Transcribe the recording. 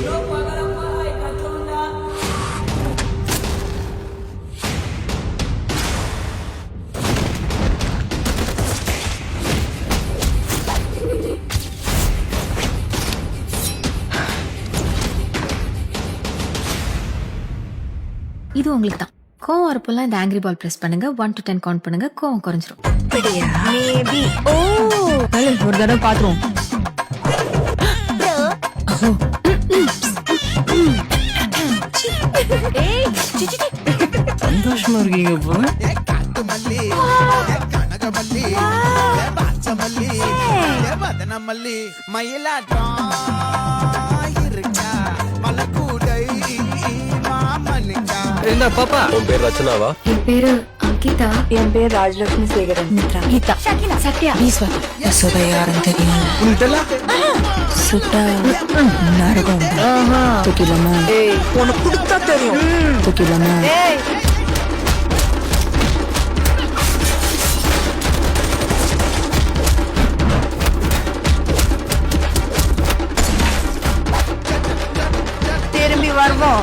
இது உங்களுக்கு தான். கோவம் வரப்பெல்லாம் இந்த ஆங்கிரி பால் பிரஸ் பண்ணுங்க. 1 to 10 கவுண்ட் பண்ணுங்க. கோவம் குறைஞ்சிரும். மேபி ஓ ஒரு தடவை பாத்துருவோம். சந்தோஷமா இருக்கீங்க போல. என்ன பாப்பா? உன் பேர் ரச்சனாவா? என் பேரு அங்கிதா. என் பேர் ராஜலட்சுமி சேகரன். கீதா. சத்யா. ஈஸ்வர். யசோதா யாருன்னு தெரியும். சுட்டா நரகம். தூக்கிடலாமா? உனக்கு கொடுத்தா தெரியும். தூக்கிடலாமா? திரும்பி வருவோம்.